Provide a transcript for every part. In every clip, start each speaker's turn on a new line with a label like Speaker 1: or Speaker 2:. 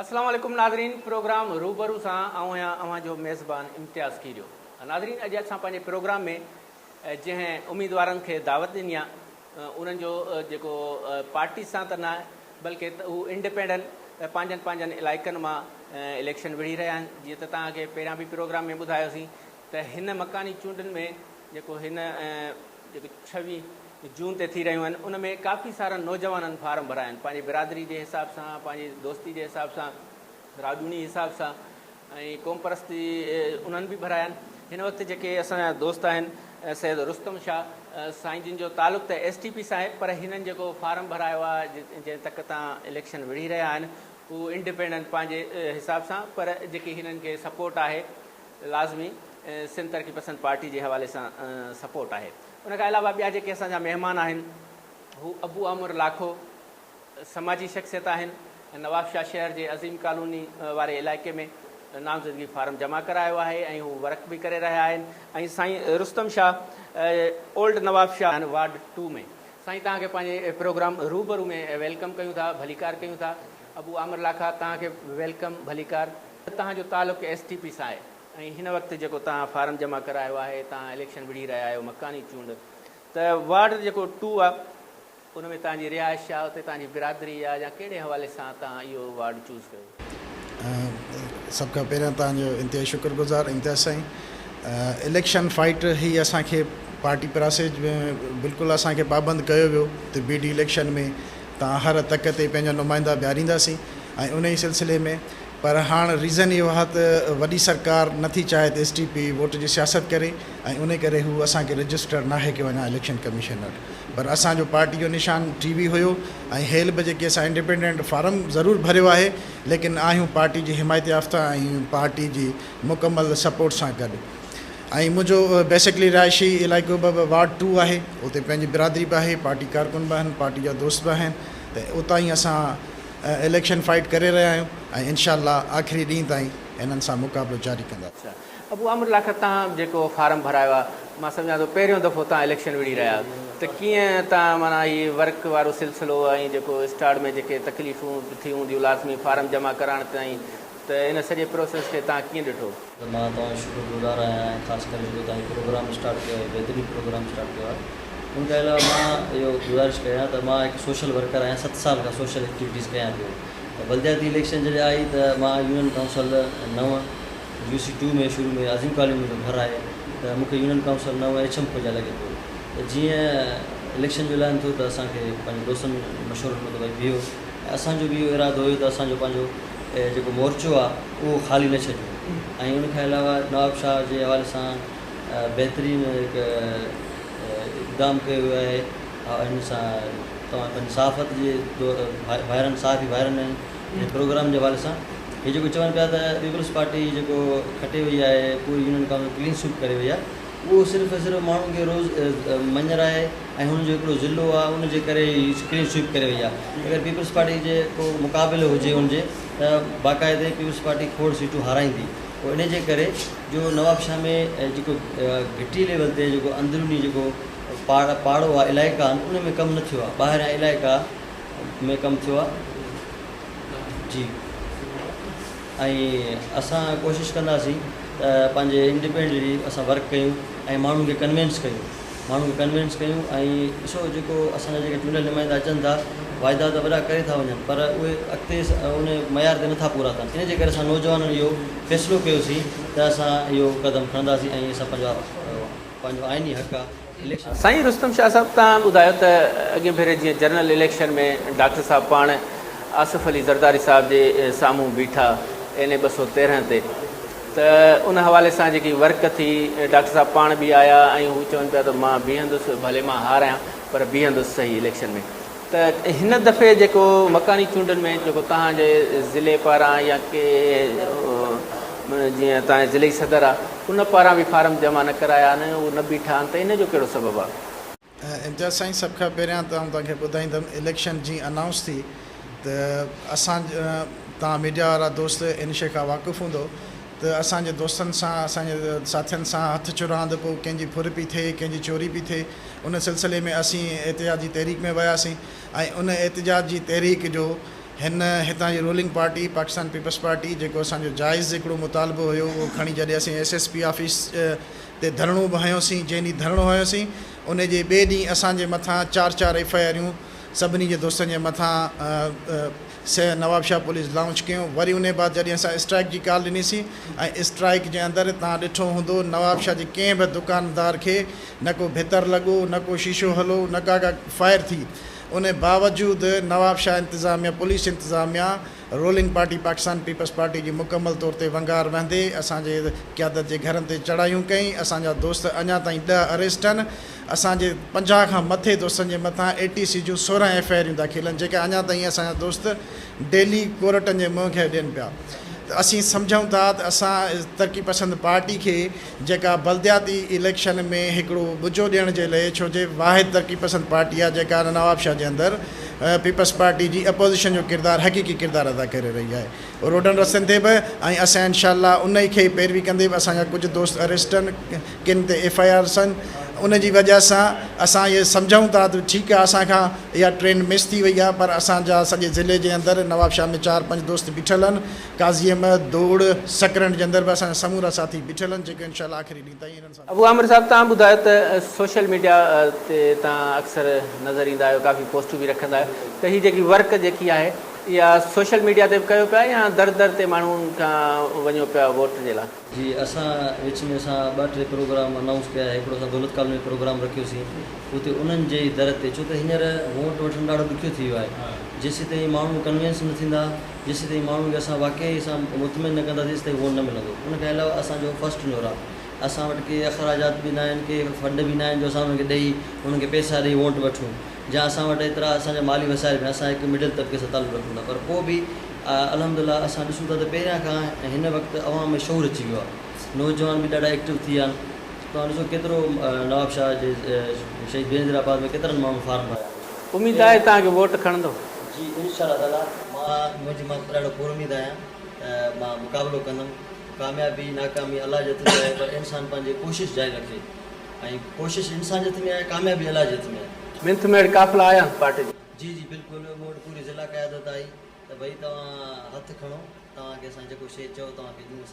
Speaker 1: अस्सलाम वालेकुम नाज़रीन। प्रोग्राम रूबरू सां अवां जो मेज़बान इम्तियाज़ कीरियो। नाज़रीन, अॼु असां पंहिंजे प्रोग्राम में जंहिं उम्मीदवारनि खे दावत ॾिनी आहे उन्हनि जो जेको पार्टी सां त न बल्कि हू इंडिपेंडेंट पंहिंजनि इलाइक़नि मां इलेक्शन विढ़ी रहिया आहिनि। जीअं त तव्हांखे पहिरियां बि प्रोग्राम में ॿुधायोसीं त हिन मकानी चूंडुनि में जेको 26 जून ते थी रहियूं आहिनि उन में काफ़ी सारा नौजवाननि फार्म भराया आहिनि पंहिंजी बिरादरी जे हिसाब सां, पंहिंजी दोस्ती जे हिसाब सां, राजूनी हिसाब सां ऐं क़ौम परस्ती उन्हनि बि भराया आहिनि। हिन वक़्तु जेके असांजा दोस्त आहिनि सैयद रुस्तम शाह साईं जिन जो तालुक़ु त STP सां आहे, पर हिननि जेको फार्म भरायो आहे जंहिं तक तव्हां इलेक्शन विढ़ी रहिया आहिनि उहो इंडिपेंडेंट पंहिंजे हिसाब सां, पर जेकी हिननि खे सपोर्ट आहे लाज़मी सिंध तरक़ी पसंद पार्टी जे हवाले सां सपोर्ट आहे। उनखां अलावा ॿिया जेके असांजा महिमान आहिनि हू अबू आमिर लाखो समाजी शख़्सियत आहिनि। नवाबशाह शहर जे अज़ीम कॉलोनी वारे इलाइक़े में नामज़दगी फार्म जमा करायो आहे ऐं हू वर्क बि करे रहिया आहिनि। ऐं साईं रुस्तम शाह ओल्ड नवाबशाह आहिनि वार्ड 2 में। साईं तव्हांखे पंहिंजे प्रोग्राम रूबरू में वेलकम कयूं था, भलीकार कयूं था। अबू आमिर लाखा तव्हांखे वेलकम, भलीकार। तव्हांजो तालुक़ु STP सां आहे ऐं हिन वक़्तु जेको तव्हां फार्म जमा करायो आहे, तव्हां इलेक्शन विढ़ी रहिया आहियो मकानी चूंड, त वार्ड जेको 2 आहे उन में तव्हांजी रिहाइश आहे, उते तव्हांजी बिरादरी आहे, या कहिड़े हवाले सां तव्हां इहो वार्ड चूज़ कयो?
Speaker 2: सभ खां पहिरियां तव्हांजो इंतिहाई शुक्रगुज़ार इम्तियाज़ साईं। इलेक्शन फाइट ही असांखे पार्टी प्रोसेस में बिल्कुलु असांखे पाबंद कयो वियो त BD इलेक्शन में तव्हां हर तक ते पंहिंजा नुमाइंदा बीहारींदासीं ऐं उन ई सिलसिले में। पर हाणे रीज़न इहो आहे त वॾी सरकार नथी चाहे त STP वोट जी सियासत करे ऐं उन करे हू असांखे रजिस्टर नाहे की वञा इलेक्शन कमीशन वटि। पर असांजो पार्टी जो निशान TV हुयो ऐं हेल बि जेके असां इंडिपेंडेंट फार्म ज़रूरु भरियो आहे, लेकिन आहियूं पार्टी जी हिमायत याफ़्ता ऐं पार्टी जी मुकमल सपोर्ट सां गॾु। ऐं मुंहिंजो बेसिकली रिहाइशी इलाइक़ो वार्ड 2 आहे, उते पंहिंजी बिरादरी बि आहे, पार्टी कारकुन बि आहिनि, पार्टी जा दोस्त बि आहिनि, त उतां ई असां इलेक्शन फाइट करे रहिया आहियूं ऐं इनशाअल्लाह आख़िरी ॾींहं ताईं हिननि सां मुक़ाबिलो जारी कंदा।
Speaker 1: अबू आमिर लाखा, तव्हां जेको फार्म भरायो आहे, मां सम्झां थो पहिरियों दफ़ो तव्हां इलेक्शन विढ़ी रहिया आहियो, त कीअं तव्हां माना हीअ वर्क वारो सिलसिलो ऐं जेको स्टार्ट में जेके तकलीफ़ूं थी हूंदियूं लाज़मी फार्म जमा कराइण ताईं, त इन सॼे प्रोसेस खे तव्हां कीअं ॾिठो?
Speaker 3: मां तव्हांजो शुक्रगुज़ार आहियां ऐं ख़ासि करे जेको तव्हांजो प्रोग्राम स्टार्ट कयो आहे, बहितरीनु प्रोग्राम स्टार्ट कयो आहे। उनखां अलावा मां इहो गुज़ारिश कयां त मां हिकु सोशल वर्कर आहियां, 7 साल खां सोशल एक्टिविटीज़ कयां पियो। त बल्दियाती इलेक्शन जॾहिं आई त मां यूनियन काउंसिल 9 UC 2 में शुरू में अज़ीम कॉलोनी जो घर आहे, त मूंखे यूनियन काउंसिल 9 HM खोजा लॻे पियो। त जीअं इलेक्शन जो ऐलान थियो त असांखे पंहिंजे दोस्तनि मशवरो ॾिनो त भई बीहो, ऐं असांजो बि इहो इरादो हुयो त असांजो पंहिंजो जेको मोर्चो आहे उहो ख़ाली न छॾियो। ऐं उनखां अलावा नवाबशाह जे हवाले सां बहितरीनु हिकु इक़दाम कयो वियो आहे। हिन सां तव्हां पंहिंजी सहाफ़त जे भाइरनि साफ़ी भाइरनि आहिनि प्रोग्राम जे हवाले सां इहे जेको चवनि पिया त पीपल्स पार्टी जेको खटे वई आहे, पूरी यूनियन काउंसिल क्लीन स्वीप करे वई आहे, उहो सिर्फ़ु ऐं सिर्फ़ु माण्हुनि खे रोज़ मंझर आहे ऐं हुनजो हिकिड़ो ज़िलो आहे, उनजे करे क्लीन स्वीप करे वई आहे। अगरि पीपल्स पार्टी जे को मुक़ाबिलो हुजे हुनजे त बाक़ाइदे पीपल्स पार्टी खोड़ सीटूं हाराईंदी। पोइ इन जे करे जो नवाबशाह में जेको घिटी लेवल ते जेको अंदरूनी जेको पाड़ो आहे, इलाइक़ा आहिनि, उन में कमु न थियो आहे, ॿाहिरियां इलाइक़ा में कमु थियो आहे जी। ऐं असां कोशिशि कंदासीं त पंहिंजे इंडिपेंडेंटली असां वर्क कयूं ऐं माण्हुनि खे कन्विंस कयूं। ऐं ॾिसो जेको असांजा जेके चूंडियल नुमाइंदा अचनि था, वाइदा त वॾा करे था वञनि, पर उहे अॻिते उन मयार ते नथा पूरा थियनि। इन जे करे असां नौजवाननि इहो फ़ैसिलो कयोसीं त असां इहो क़दम खणंदासीं ऐं असां पंहिंजो आइनी हक़ आहे इलेक्शन।
Speaker 1: साईं रुस्तम शाह साहब, तव्हां ॿुधायो त अॻे भेरे जीअं जनरल इलेक्शन में डॉक्टर साहब पाण आसिफ़ अली ज़रदारी साहब जे साम्हूं बीठा NA 213 ते, त उन हवाले सां जेकी वर्क थी, डॉक्टर साहब पाण बि आया ऐं हू चवनि पिया त मां बीहंदुसि, भले मां हारियां पर बीहंदुसि सही इलेक्शन में। त हिन दफ़े जेको मकानी चूंडुनि में जेको तव्हांजे ज़िले पारां या के जीअं तव्हांजे ज़िले जी सदर आहे उन पारां बि फार्म जमा न कराया आहिनि, उहे न बीठा आहिनि, त इन जो कहिड़ो सबबु आहे?
Speaker 2: इम्तियाज़ साईं, सभ खां पहिरियां तव्हांखे ॿुधाईंदुमि, इलेक्शन जीअं अनाउंस थी त असां तव्हां मीडिया वारा दोस्त इन शइ खां वाक़ुफ़ु हूंदो त असांजे दोस्तनि सां, असांजे साथियुनि सां हथु चुरांद पोइ कंहिंजी फुर पई थिए, कंहिंजी चोरी पई थिए। उन सिलसिले में असीं एहतिजाजी तहरीक में वियासीं ऐं उन एहतिजाज जी तहरीक जो हिन हितां जी रूलिंग पार्टी पाकिस्तान पीपल्स पार्टी जेको असांजो जाइज़ हिकिड़ो मुतालबो हुयो उहो खणी जॾहिं असीं SSP ऑफिस ते धरणो बि हयोसीं, जंहिं ॾींहुं धरणो हयोसीं उन जे ॿिए ॾींहुं असांजे मथां 4 FIRूं सभिनी जे दोस्तनि जे मथां नवाब शाह पुलिस लॉन्च कयूं। वरी उन बाद जॾहिं असां स्ट्राइक जी कॉल ॾिनीसीं ऐं स्ट्राइक जे अंदरि तव्हां ॾिठो हूंदो नवाब शाह जे कंहिं बि दुकानदार खे न को भितर लॻो, न को शीशो हलो, न का फायर थी। उन बावजूदि नवाब शाह इंतिज़ामिया पुलिस इंतिज़ामिया रूलिंग पार्टी पाकिस्तान पीपल्स पार्टी जी मुकमल तौर ते वंगार वहंदे असांजे क़यादत जे घरनि ते चढ़ायूं कई। असांजा दोस्त अञा ताईं 10 अरेस्ट आहिनि। असांजे 50 खां मथे दोस्तनि जे मथां ATC जूं 16 FIRूं दाख़िल आहिनि, जेके अञा ताईं असांजा दोस्त डेली कोर्टनि जे मुंहं खे ॾियनि पिया। त असीं सम्झूं था त असां तरक़ी पसंद पार्टी खे जेका बल्दियाती इलेक्शन में हिकिड़ो बुझो ॾियण जे लाइ, छो जे वाहिद तरक़ी पसंद पार्टी आहे जेका नवाब शाह जे अंदरि पीपल्स पार्टी जी अपोज़िशन जो किरदारु हक़ीक़ी किरदारु अदा करे रही आहे रोडनि रस्तनि ते बि। ऐं असां इनशाअल्लाह उन ई खे पैरवी कंदे बि असांजा कुझु दोस्त अरेस्ट आहिनि, किन ते FIRs आहिनि। उन जी वजह सां असां इहे सम्झूं था त ठीकु आहे असांखां इहा ट्रेन मिस थी वई आहे, पर असांजा सॼे ज़िले जे अंदरि नवाब शाह में 4-5 दोस्त बीठल आहिनि। काज़ी अहमद, दौड़, सकरन जे अंदरि बि असांजा समूरा साथी बीठल आहिनि, जेके इनशाअल्लाह आख़िरी ॾींहं ताईं इन्हनि सां।
Speaker 1: अबू आमिर साहब, तव्हां ॿुधायो त सोशल मीडिया ते तव्हां अक्सर नज़र ईंदा आहियो, काफ़ी पोस्टूं बि रखंदा आहियो, त हीअ जेकी वर्क जेकी आहे इहा सोशल मीडिया ते बि कयो पिया या दर दर ते माण्हुनि खां वञो पिया वोट जे लाइ?
Speaker 3: जी, असां विच में असां 2-3 प्रोग्राम अनाउंस कया। हिकिड़ो असां दौलत कॉलोनी में प्रोग्राम रखियोसीं, उते उन्हनि जे दर ते, छो त हींअर वोट वठणु ॾाढो ॾुखियो थी वियो आहे। जेसीं ताईं माण्हू कन्विंस न थींदा, जेसीं ताईं माण्हुनि खे असां वाक़ई सां मुतमिन न कंदासीं, तेसीं ताईं वोट न मिलंदो। उनखां अलावा असांजो फस्ट नोर आहे, असां वटि के अख़राजात बि न आहिनि, के फंड बि न आहिनि जो असां उन्हनि खे ॾेई उन्हनि खे पैसा ॾेई वोट वठूं, या असां वटि एतिरा असांजा माली वसाइल बि, असां हिकु मिडिल तबिके सां तालुक़ु रखूं था। पर पोइ बि अल्हम्दुलिल्लाह असां ॾिसूं था त पहिरियां खां हिन वक़्तु अवाम में शौर अची वियो आहे, नौजवान बि ॾाढा एक्टिव थी विया आहिनि। तव्हां ॾिसो केतिरो नवाब शाह जे शहीद बेनज़ीराबाद में केतिरनि माण्हुनि फार्म भरिया।
Speaker 1: उमेद आहे तव्हांखे वोट खणंदो?
Speaker 3: जी, इंशाअल्लाह ताला मां ॾाढो पुरुमीद आहियां त मां मुक़ाबिलो कंदुमि। कामयाबी नाकामी अलाह जे हथ में आहे, पर इंसान पंहिंजी कोशिशि जारी रखे, ऐं कोशिशि इंसान जे हथ में आहे, कामयाबी अलाह जे हथ में आहे।
Speaker 1: मिंथ में काफ़िला आया पार्टी
Speaker 3: जी जी बिल्कुलु, मूं वटि पूरी ज़िला क़यादत आई त भई तव्हां हथु खणो, तव्हांखे असां जेको शइ चओ तव्हांखे ॾियूं।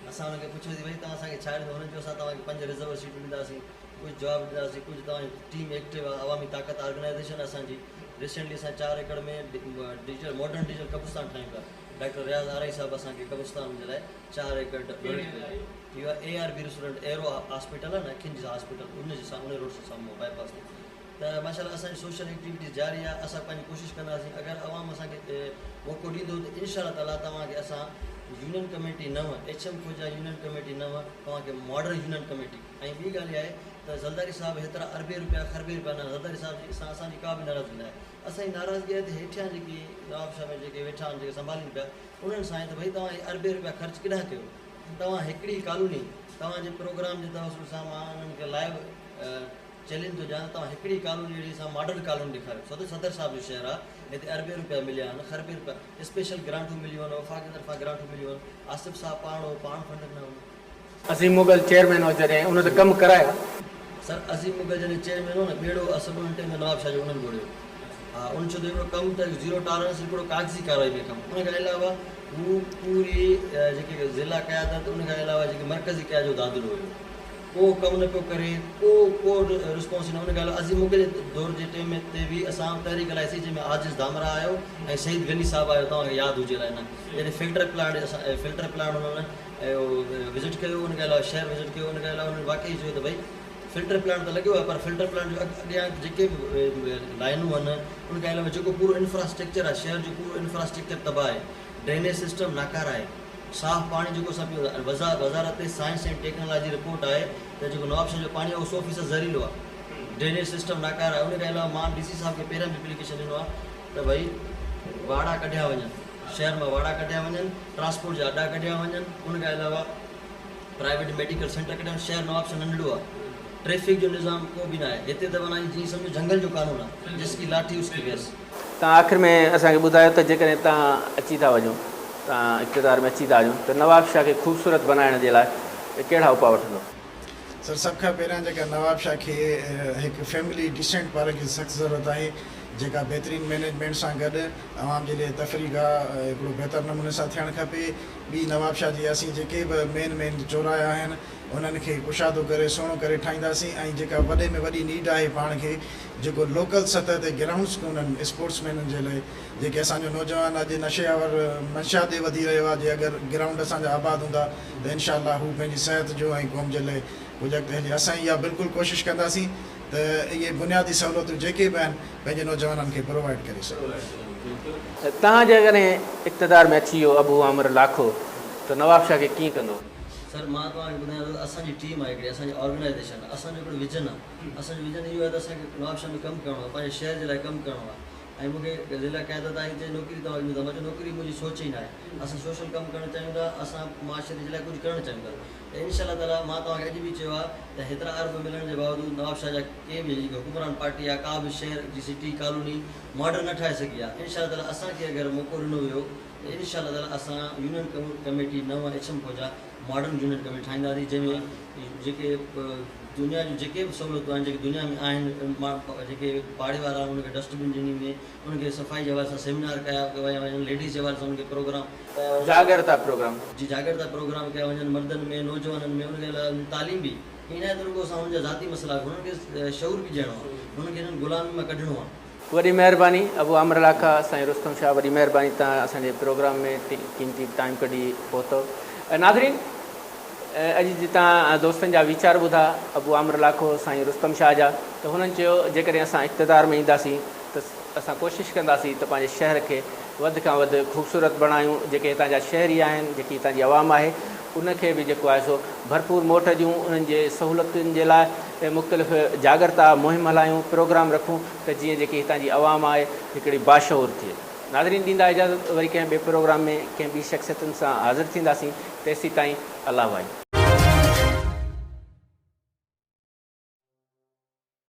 Speaker 3: असां हुनखे पुछियोसीं भई तव्हां असांखे छा ॾींदो? हुननि चयो असां तव्हांखे 5 रिज़र्व सीटूं ॾींदासीं, कुझु जवाबु ॾींदासीं, कुझु तव्हांजी टीम एक्टिव आहे, अवामी ताक़त ऑर्गेनाइज़ेशन असांजी। रिसेंटली असां 4 एकड़ में डिजिटल मॉडर्न डिजिटल कब्रिस्तान ठाहियूं था। डॉक्टर रियाज़ आरई साहब असांखे कब्रिस्तान जे लाइ 4 एकड़ इहो आहे ARB रेस्टोरेंट एरो हॉस्पिटल आहे न, अखियुनि जी हॉस्पिटल, उन जे साम्हूं रोड जे साम्हूं बाईपास ते। त माशाअल्लाह असांजी सोशल एक्टिविटीज़ जारी आहे, असां पंहिंजी कोशिशि कंदासीं। अगरि अवाम असांखे मौक़ो ॾींदो त इंशाअल्लाह ताला तव्हांखे असां यूनियन कमेटी 9 HM खोजा यूनियन कमेटी 9 तव्हांखे मॉडर्न यूनियन कमेटी। ऐं ॿी ॻाल्हि आहे त ज़रदारी साहिबु हेतिरा अरबे रुपया ख़रबे रुपया न, ज़रदारी साहिब जी असांजी का बि नाराज़गी न आहे। असांजी नाराज़गी आहे त हेठियां जेकी नवाब शाह में जेके वेठा आहिनि, जेके संभालीनि पिया, उन्हनि सां त भई तव्हां अरबे रुपया ख़र्चु केॾांहुं कयो? तव्हां हिकिड़ी कॉलोनी तव्हांजे प्रोग्राम जे तवसुल सां मां उन्हनि खे लाइव चैलेंज थो ॾियां, तव्हां हिकिड़ी कॉलोनी अहिड़ी असां मॉडल कॉलोनी ॾेखारियो। सदर साहिब जो शहर आहे, हिते अरबे रुपया मिलिया आहिनि, ख़रबे रुपया स्पेशल ग्रांटूं मिलियूं आहिनि, वफ़ाक़ जी तरफ़ां ग्रांटूं मिलियूं आहिनि। आसिफ़ साहब पाण फंड न हो,
Speaker 1: असीम मुगल चेयरमैन हो जॾहिं उन त कमु कराया।
Speaker 3: सर असीम मुगल जॾहिं चेयरमैन हो न, ॿेड़ो असर उन्हनि टाइम में नवाब शाह जो उन्हनि ॻोल्हियो। हा, उन छो त हिकिड़ो कमु त ज़ीरो टॉलरेंस, हिकिड़ो कागज़ी कार्रवाई में कमु। उनखां अलावा हू पूरी जेके ज़िला क़यादत, उनखां अलावा जेके मरकज़ी क़यादत जो दादुलो हुयो, को कमु न पियो करे, को रिस्पॉन्स न। उनखां अलावा अज़ीम मुगल जे दौर जे टाइम ते बि असां तहरीक हलाईसीं, जंहिंमें आजिज़ धामरा आयो ऐं शहीद गनी साहिबु आयो, तव्हांखे यादि हुजे लाइ न। जॾहिं फिल्टर प्लांट उन्हनि विज़िट कयो, उनखां अलावा शहर विज़िट कयो। उनखां अलावा उन्हनि वाक़ई चयो त भई फिल्टर प्लांट त लॻियो आहे, पर फिल्टर प्लांट जो अॻियां जेके बि लाइनूं आहिनि, उनखां अलावा जेको पूरो इंफ्रास्ट्रक्चर आहे, शहर जो पूरो इंफ्रास्ट्रक्चर तबाह आहे, ड्रेनेज सिस्टम नाकार आहे, साफ़ पाणी जेको असां पियो वज़ारत साइंस एंड टेक्नोलॉजी रिपोर्ट आहे त जेको नवाब शाह जो पाणी आहे उहो 100% ज़हरीलो आहे, ड्रेनेज सिस्टम नाकार आहे। उनखां अलावा मां DC साहिब खे पहिरियों बि एप्लीकेशन ॾिनो आहे त भई वाड़ा कढिया वञनि, शहर मां वाड़ा कढिया वञनि, ट्रांसपोर्ट जा अॾा कढिया वञनि। उनखां अलावा प्राइवेट मेडिकल सेंटर कढिया। शहर नवाब शाह नंढड़ो आहे, ट्रैफिक जो निज़ाम को बि न आहे हिते, त माना जीअं सम्झो जंगल जो कानून आहे, जिसकी लाठी उसकी भैंस।
Speaker 1: तव्हां आख़िर में असांखे ॿुधायो त जेकॾहिं तव्हां अची था वञो, तव्हां इक़्तिदार में अची था वञो, त नवाब शाह खे ख़ूबसूरत बनाइण जे लाइ कहिड़ा उपाउ वठंदो?
Speaker 2: सर, सभ खां पहिरियां जेका नवाब शाह खे हिकु फैमिली डिसेंट पालण जी सख़्तु ज़रूरत आहे, जेका बहितरीन मैनेजमेंट सां गॾु आवाम जे लिए तफ़रीह गाह हिकिड़ो बहितर नमूने सां थियणु खपे। ॿी नवाबशाह जी असीं जेके बि मेन चौराहा आहिनि उन्हनि खे कुशादो करे सुहिणो करे ठाहींदासीं। ऐं जेका वॾे में वॾी नीड आहे पाण खे जेको लोकल सतह ते ग्राउंड्स कोन्हनि स्पोर्ट्समैननि जे लाइ, जेके असांजो नौजवान अॼु नशेआवर मंशा ते वधी रहियो आहे, जे अगरि ग्राउंड असांजा आबाद हूंदा त इनशाअल्लाह हू पंहिंजी सिहत जो ऐं क़ौम जे लाइ कुझु अॻिते हली। असां इहा बिल्कुलु कोशिशि कंदासीं त इहे बुनियादी सहूलियतूं जेके बि आहिनि पंहिंजे नौजवाननि खे प्रोवाइड करे सघूं।
Speaker 1: तव्हां जेकॾहिं इक़्तिदार में अची वियो अबू आमिर लाखो त नवाबशाह खे कीअं कंदो?
Speaker 3: सर मां तव्हांखे ॿुधायां थो, असांजी टीम आहे हिकिड़ी, असांजी ऑर्गेनाइज़ेशन, असांजो हिकिड़ो विजन आहे। असांजो विजन इहो आहे त असांखे नवाबशाह में कमु करिणो आहे, पंहिंजे शहर जे लाइ कमु करिणो आहे। ऐं मूंखे ज़िला क़यादत आहे जे नौकिरी तव्हां ॾींदा, मुंहिंजी नौकिरी मुंहिंजी सोच ई न आहे। असां सोशल कमु करणु चाहियूं था, असां माशरे जे लाइ कुझु करणु चाहियूं था। त इनशा ताला मां तव्हांखे अॼु बि चयो आहे त हेतिरा अरब मिलण जे बावजूदि नवाबशाह जा कंहिं बि हुकुमरान पार्टी आहे का बि शहर जी सिटी कॉलोनी मॉडर्न न ठाहे सघी आहे। इनशा ताला असांखे अगरि मौक़ो ॾिनो वियो त इनशा ताला असां यूनियन कमेटी नव एचएम फौजा मॉडर्न यूनियन कमेटी ठाहींदासीं, जंहिंमें जेके दुनिया जूं जेके बि सहूलियतूं आहिनि जेके दुनिया में आहिनि, जेके पाड़े वारा आहिनि उनखे डस्टबिन ॾिनी में, उनखे सफ़ाई जे हवाले सां सेमिनार कया वञनि, लेडीज़ जे हवाले सां उनखे प्रोग्राम
Speaker 1: जागरता प्रोग्राम
Speaker 3: जागरता प्रोग्राम कया वञनि, मर्दनि में नौजवाननि में उनखे तालीम बि इन त रुगो असां हुनजा ज़ाती मसइला हुननि खे शऊर बि ॾियणो आहे, हुननि खे हिननि ग़ुलामी मां कढणो आहे।
Speaker 1: वॾी महिरबानी अबू आमिर लाखा, साईं रुस्तम शाह, वॾी महिरबानी तव्हां असांजे प्रोग्राम में क़ीमती टाइम कढी पहुतो। नाज़रीन, अॼु जी तव्हां दोस्तनि जा वीचार ॿुधा अबू आमिर लाखो, साईं रुस्तम शाह जा, त हुननि चयो जेकॾहिं असां इक़्तिदार में ईंदासीं त असां कोशिशि कंदासीं त पंहिंजे शहर खे वधि खां वधि ख़ूबसूरत बणायूं। जेके हितां जा शहरी आहिनि, जेकी हितां जी आवाम आहे, उनखे बि जेको आहे सो भरपूर मोट ॾियूं, उन्हनि जे सहूलियतुनि जे लाइ मुख़्तलिफ़ जागरता मुहिम हलायूं, प्रोग्राम रखूं त जीअं जेकी हितां जी आवाम आहे हिकिड़ी बाशऊर थिए। नाज़रीन, ॾींदा इजाज़त, वरी कंहिं ॿिए प्रोग्राम में कंहिं ॿी शख़्सियतुनि सां हाज़िर थींदासीं। तेसीं ताईं अल्लाह भाई।